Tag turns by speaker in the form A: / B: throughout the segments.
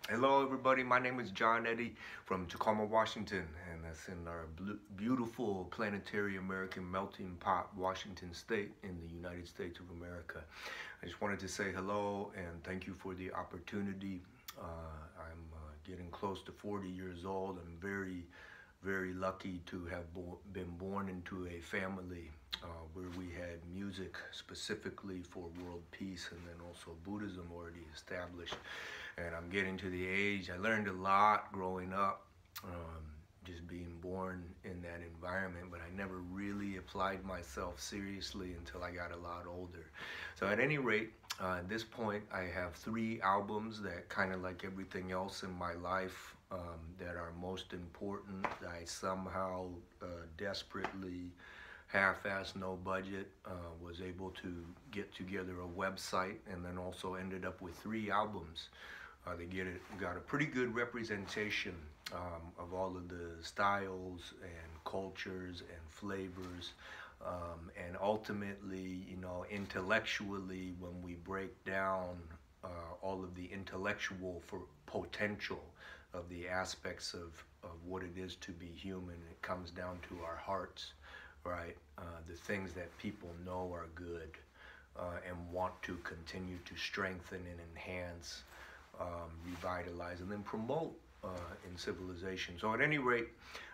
A: Hello, everybody. My name is John Eddy from Tacoma, Washington, and that's in our beautiful planetary American melting pot, Washington State, in the United States of America. I just wanted to say hello and thank you for the opportunity. I'm getting close to 40 years old. I'm very lucky to have been born into a family where we had music specifically for world peace, and then also Buddhism already established. And I'm getting to the age, I learned a lot growing up, just being born in that environment, but I never really applied myself seriously until I got a lot older. So at any rate, at this point, I have 3 albums that, kind of like everything else in my life, that are most important. I somehow desperately half-assed, no budget, was able to get together a website, and then also ended up with 3 albums. Got a pretty good representation of all of the styles and cultures and flavors, and ultimately, intellectually, when we break down all of the intellectual for potential of the aspects of what it is to be human, it comes down to our hearts, right? The things that people know are good, and want to continue to strengthen and enhance, revitalize, and then promote in civilization. So at any rate,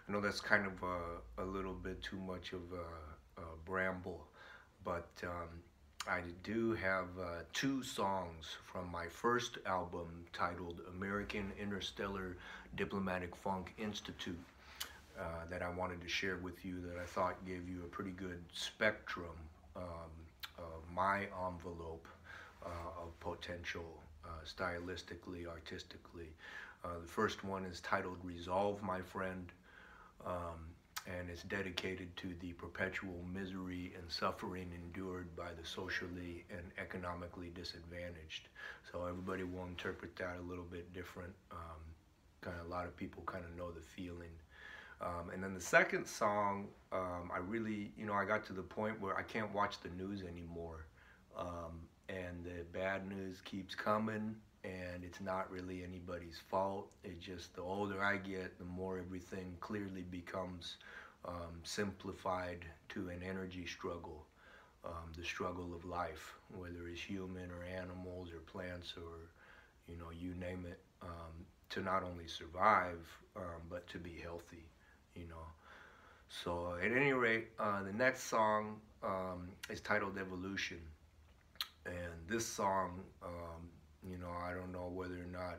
A: I know that's kind of a little bit too much of a bramble, but I do have 2 songs from my first album titled American Interstellar Diplomatic Funk Institute, that I wanted to share with you, that I thought gave you a pretty good spectrum of my envelope of potential, stylistically, artistically. The first one is titled Resolve, My Friend, and it's dedicated to the perpetual misery and suffering endured by the socially and economically disadvantaged. So everybody will interpret that a little bit different. A lot of people kind of know the feeling. And then the second song, I really, I got to the point where I can't watch the news anymore. And the bad news keeps coming, and it's not really anybody's fault. It just, the older I get, the more everything clearly becomes simplified to an energy struggle, the struggle of life, whether it's human or animals or plants or, you name it, to not only survive, but to be healthy, you know. So at any rate, the next song is titled Evolution. And this song, I don't know whether or not,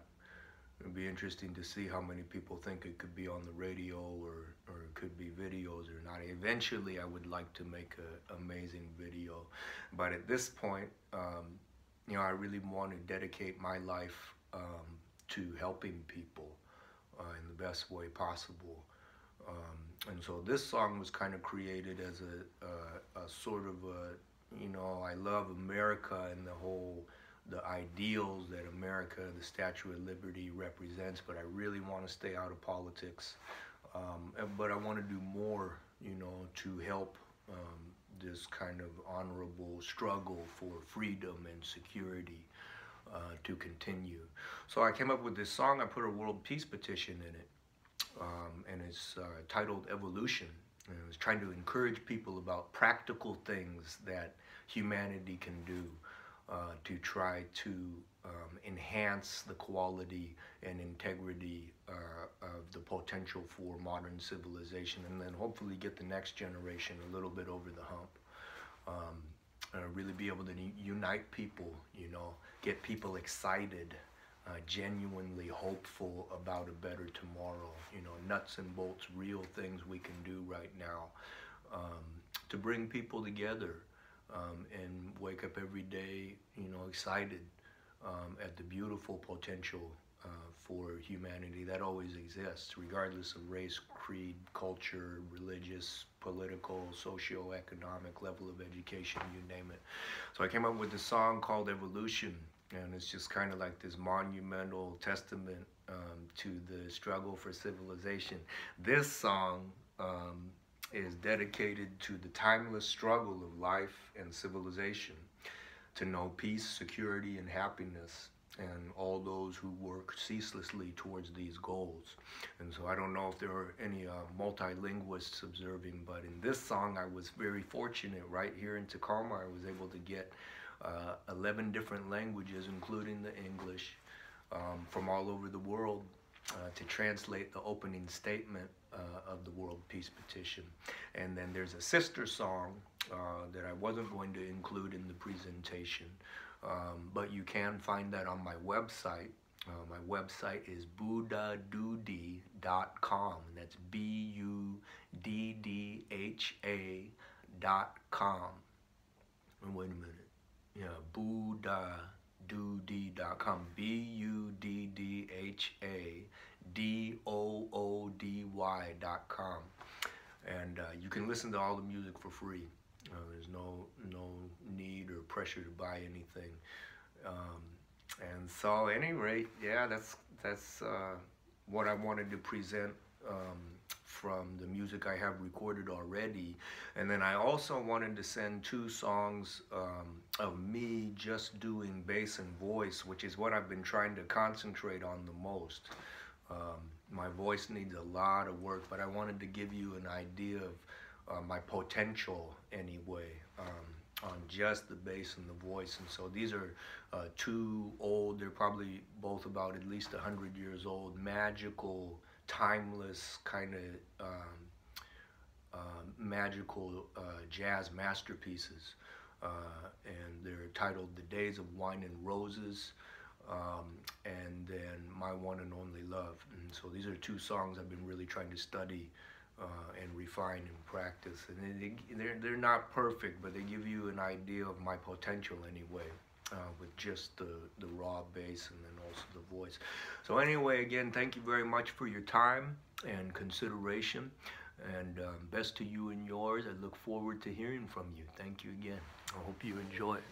A: it'd be interesting to see how many people think it could be on the radio, or it could be videos or not. Eventually, I would like to make an amazing video. But at this point, I really want to dedicate my life to helping people in the best way possible. And so this song was kind of created as a sort of I love America and the ideals that America, the Statue of Liberty represents, but I really want to stay out of politics. But I want to do more, to help this kind of honorable struggle for freedom and security to continue. So I came up with this song. I put a world peace petition in it, and it's titled Evolution. And I was trying to encourage people about practical things that humanity can do to try to enhance the quality and integrity of the potential for modern civilization, and then hopefully get the next generation a little bit over the hump. Really be able to unite people, get people excited, genuinely hopeful about a better tomorrow, nuts and bolts, real things we can do right now, to bring people together, and wake up every day, excited at the beautiful potential for humanity that always exists, regardless of race, creed, culture, religious, political, socio-economic level of education, you name it. So I came up with this song called Evolution, and it's just kind of like this monumental testament to the struggle for civilization. This song is dedicated to the timeless struggle of life and civilization, to know peace, security, and happiness, and all those who work ceaselessly towards these goals. And so I don't know if there are any multilinguists observing, but in this song I was very fortunate. Right here in Tacoma, I was able to get 11 different languages, including the English, from all over the world to translate the opening statement of the World Peace Petition. And then there's a sister song that I wasn't going to include in the presentation, but you can find that on my website. My website is buddhadoodha.com. That's BUDDHA.com. And wait a minute. Yeah, buddhadoodha.com. BUDDHADOODY.com. And you can listen to all the music for free. There's no need or pressure to buy anything. And so, at any rate, yeah, that's what I wanted to present from the music I have recorded already. And then I also wanted to send 2 songs of me just doing bass and voice, which is what I've been trying to concentrate on the most. My voice needs a lot of work, but I wanted to give you an idea of my potential anyway, on just the bass and the voice. And so these are 2 old, they're probably both about at least 100 years old, magical, timeless kind of magical jazz masterpieces. And they're titled The Days of Wine and Roses, and then My One and Only Love. And so these are 2 songs I've been really trying to study and refine and practice. And they're not perfect, but they give you an idea of my potential anyway, with just the raw bass and then also the voice. So anyway, again, thank you very much for your time and consideration, and best to you and yours. I look forward to hearing from you. Thank you again. I hope you enjoy it.